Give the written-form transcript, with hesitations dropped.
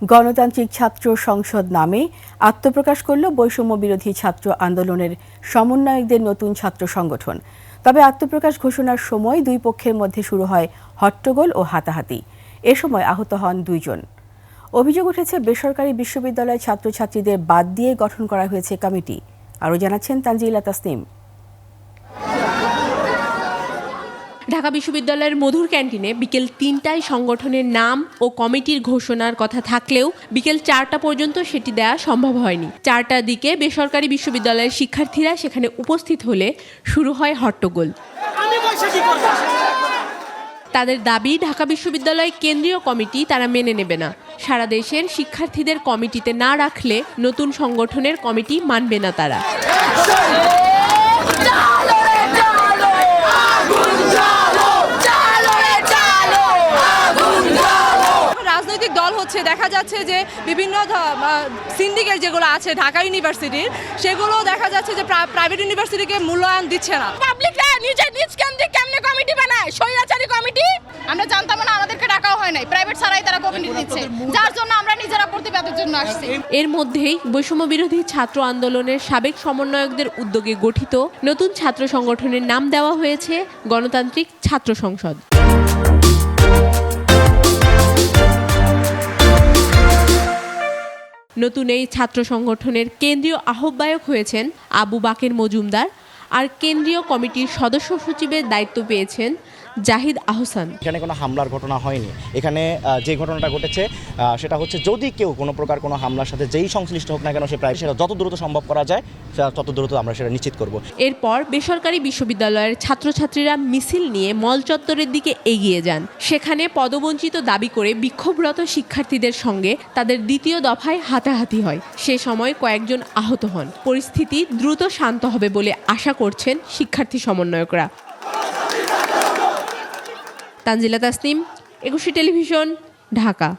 গণতান্ত্রিক ছাত্র সংসদ নামে আত্মপ্রকাশ করল বৈষম্য বিরোধী ছাত্র আন্দোলনের সমন্বয়কদের নতুন ছাত্র সংগঠন। তবে আত্মপ্রকাশ ঘোষণার সময় দুই পক্ষের মধ্যে শুরু হয় হট্টগোল ও হাতাহাতি। এ সময় আহত হন 2 জন। অভিযোগ উঠেছে বেসরকারি বিশ্ববিদ্যালয়ের ছাত্রছাত্রীদের বাদ দিয়ে গঠন করা হয়েছে কমিটি। আরও জানাচ্ছেন তানজিলা তাসনিম। ঢাকা বিশ্ববিদ্যালয়ের মধুর ক্যান্টিনে বিকেল 3টায় সংগঠনের নাম ও কমিটির ঘোষণার কথা থাকলেও বিকেল 4টা পর্যন্ত সেটি দেওয়া সম্ভব হয়নি। 4টার দিকে বেসরকারি বিশ্ববিদ্যালয়ের শিক্ষার্থীরা সেখানে উপস্থিত হলে শুরু হয় হট্টগোল। তাদের দাবি, ঢাকা বিশ্ববিদ্যালয় কেন্দ্রীয় কমিটি তারা মেনে নেবে না। সারা দেশের শিক্ষার্থীদের কমিটিতে না রাখলে নতুন সংগঠনের কমিটি মানবে না তারা। রাজনৈতিক দল হচ্ছে, দেখা যাচ্ছে যে বিভিন্ন সিন্ডিকেট যেগুলো আছে ঢাকা ইউনিভার্সিটির, সেগুলো দেখা যাচ্ছে যে প্রাইভেট ইউনিভার্সিটিকে মূল্যায়ন দিচ্ছে না। পাবলিকরা নিজ কেন্দ্রে কেমনে কমিটি বানায়, স্বৈরাচারী কমিটি। আমরা জানতাম না, আমাদেরকে ডাকাও হয় নাই, প্রাইভেট ছাড়াই তারা কমিটি দিচ্ছে, যার জন্য আমরা নিজেরা প্রতিবাদের জন্য আসছি। এর মধ্যেই বৈষম্য বিরোধী ছাত্র আন্দোলনের সাবেক সমন্বয়কদের উদ্যোগে গঠিত নতুন ছাত্র সংগঠনের নাম দেওয়া হয়েছে গণতান্ত্রিক ছাত্র সংসদ। নতুন এই ছাত্র সংগঠনের কেন্দ্রীয় আহ্বায়ক হয়েছেন আবু বাকের মজুমদার, আর কেন্দ্রীয় কমিটির সদস্য সচিবের দায়িত্ব পেয়েছেন জাহিদ আহসান। এখানে কোনো হামলার ঘটনা হয়নি। এখানে যে ঘটনাটা ঘটেছে সেটা হচ্ছে, যদি কেউ কোনো প্রকার কোনো হামলার সাথে যেই সংশ্লিষ্ট হোক না কেন, সেটা যত দ্রুত সম্ভব করা যায় তত দ্রুত আমরা সেটা নিশ্চিত করব। এরপর বেসরকারি বিশ্ববিদ্যালয়ের ছাত্রছাত্রীরা মিছিল নিয়ে মল চত্বরের দিকে এগিয়ে যান। সেখানে পদবঞ্চিত দাবি করে বিক্ষোভরত শিক্ষার্থীদের সঙ্গে তাদের দ্বিতীয় দফায় হাতাহাতি হয়। সে সময় কয়েকজন আহত হন। পরিস্থিতি দ্রুত শান্ত হবে বলে আশা করছেন শিক্ষার্থী সমন্বয়করা। তানজিলা তাসনিম, 21 টেলিভিশন, ঢাকা।